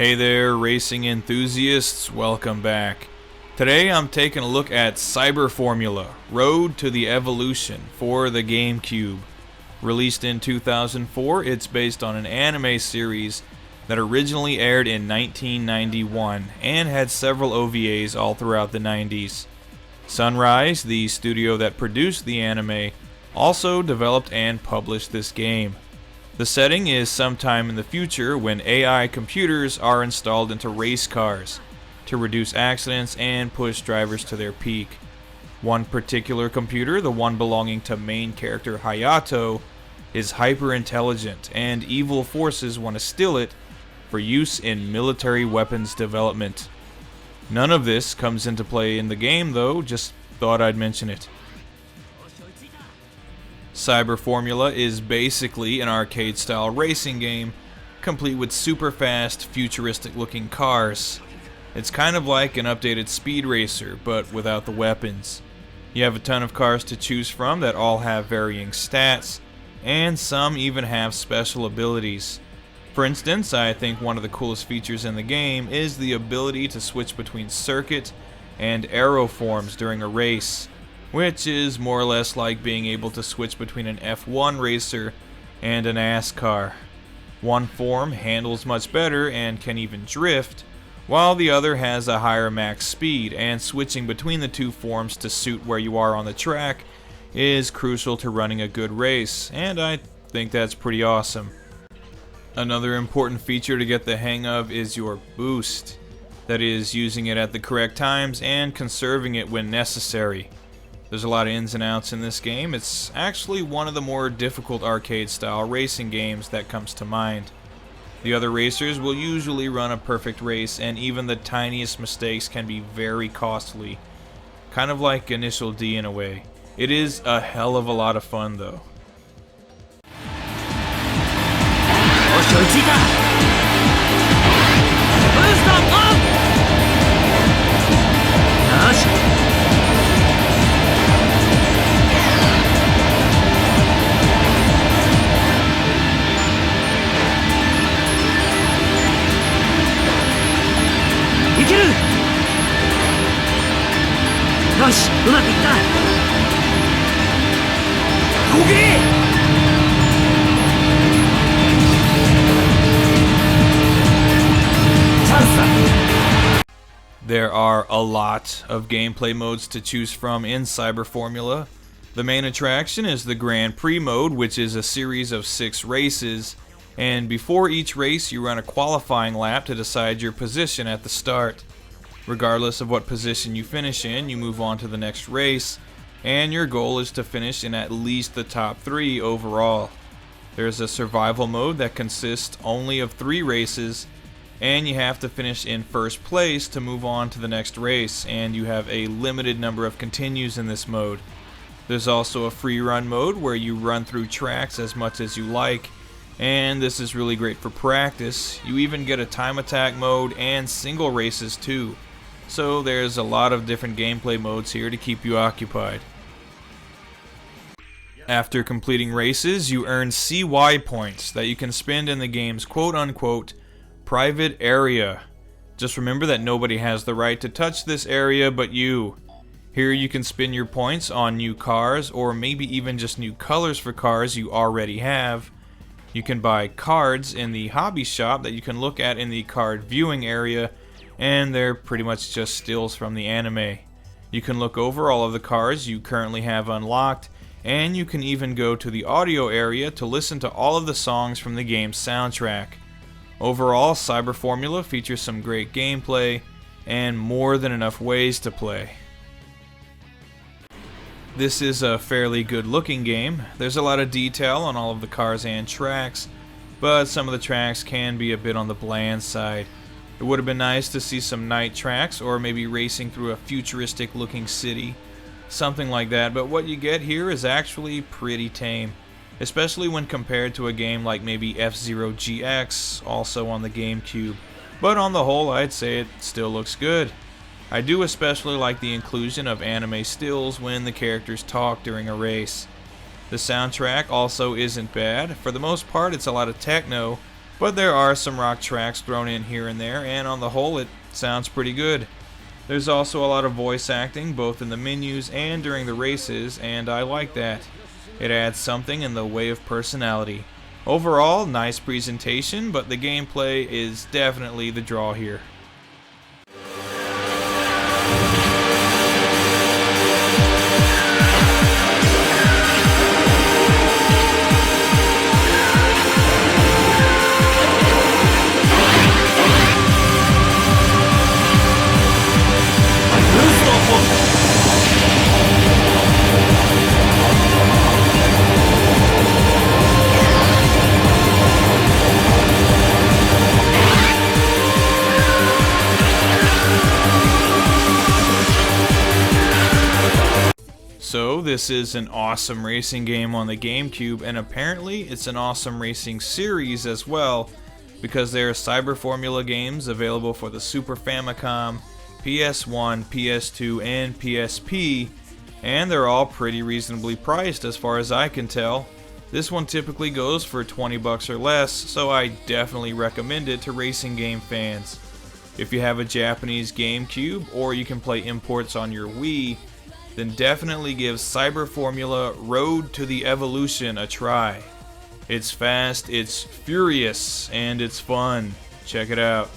Hey there, racing enthusiasts, welcome back. Today I'm taking a look at Cyber Formula, Road to the Evolution for the GameCube. Released in 2004, it's based on an anime series that originally aired in 1991 and had several OVAs all throughout the 90s. Sunrise, the studio that produced the anime, also developed and published this game. The setting is sometime in the future when AI computers are installed into race cars to reduce accidents and push drivers to their peak. One particular computer, the one belonging to main character Hayato, is hyper-intelligent and evil forces want to steal it for use in military weapons development. None of this comes into play in the game though, just thought I'd mention it. Cyber Formula is basically an arcade-style racing game, complete with super fast, futuristic-looking cars. It's kind of like an updated Speed Racer, but without the weapons. You have a ton of cars to choose from that all have varying stats, and some even have special abilities. For instance, I think one of the coolest features in the game is the ability to switch between circuit and aero forms during a race, which is more or less like being able to switch between an F1 racer and a NASCAR. One form handles much better and can even drift, while the other has a higher max speed, and switching between the two forms to suit where you are on the track is crucial to running a good race, and I think that's pretty awesome. Another important feature to get the hang of is your boost, that is, using it at the correct times and conserving it when necessary. There's a lot of ins and outs in this game. It's actually one of the more difficult arcade-style racing games that comes to mind. The other racers will usually run a perfect race, and even the tiniest mistakes can be very costly. Kind of like Initial D in a way. It is a hell of a lot of fun though. There are a lot of gameplay modes to choose from in Cyber Formula. The main attraction is the Grand Prix mode, which is a series of 6 races, and before each race you run a qualifying lap to decide your position at the start. Regardless of what position you finish in, you move on to the next race, and your goal is to finish in at least the top 3 overall. There's a survival mode that consists only of 3 races, and you have to finish in first place to move on to the next race, and you have a limited number of continues in this mode. There's also a free run mode where you run through tracks as much as you like, and this is really great for practice. You even get a time attack mode and single races too. So there's a lot of different gameplay modes here to keep you occupied. After completing races, you earn CY points that you can spend in the game's quote-unquote private area. Just remember that nobody has the right to touch this area but you. Here you can spend your points on new cars, or maybe even just new colors for cars you already have. You can buy cards in the hobby shop that you can look at in the card viewing area, and they're pretty much just stills from the anime. You can look over all of the cars you currently have unlocked, and you can even go to the audio area to listen to all of the songs from the game's soundtrack. Overall, Cyber Formula features some great gameplay and more than enough ways to play. This is a fairly good looking game. There's a lot of detail on all of the cars and tracks, but some of the tracks can be a bit on the bland side. It would have been nice to see some night tracks, or maybe racing through a futuristic looking city. Something like that, but what you get here is actually pretty tame. Especially when compared to a game like maybe F-Zero GX, also on the GameCube. But on the whole, I'd say it still looks good. I do especially like the inclusion of anime stills when the characters talk during a race. The soundtrack also isn't bad. For the most part, it's a lot of techno, But there are some rock tracks thrown in here and there, and on the whole it sounds pretty good. There's also a lot of voice acting, both in the menus and during the races, and I like that. It adds something in the way of personality. Overall, nice presentation, but the gameplay is definitely the draw here. So this is an awesome racing game on the GameCube, and apparently it's an awesome racing series as well, because there are Cyber Formula games available for the Super Famicom, PS1, PS2, and PSP, and they're all pretty reasonably priced as far as I can tell. This one typically goes for 20 bucks or less, so I definitely recommend it to racing game fans. If you have a Japanese GameCube, or you can play imports on your Wii, then definitely give Cyber Formula Road to the Evolution a try. It's fast, it's furious, and it's fun. Check it out.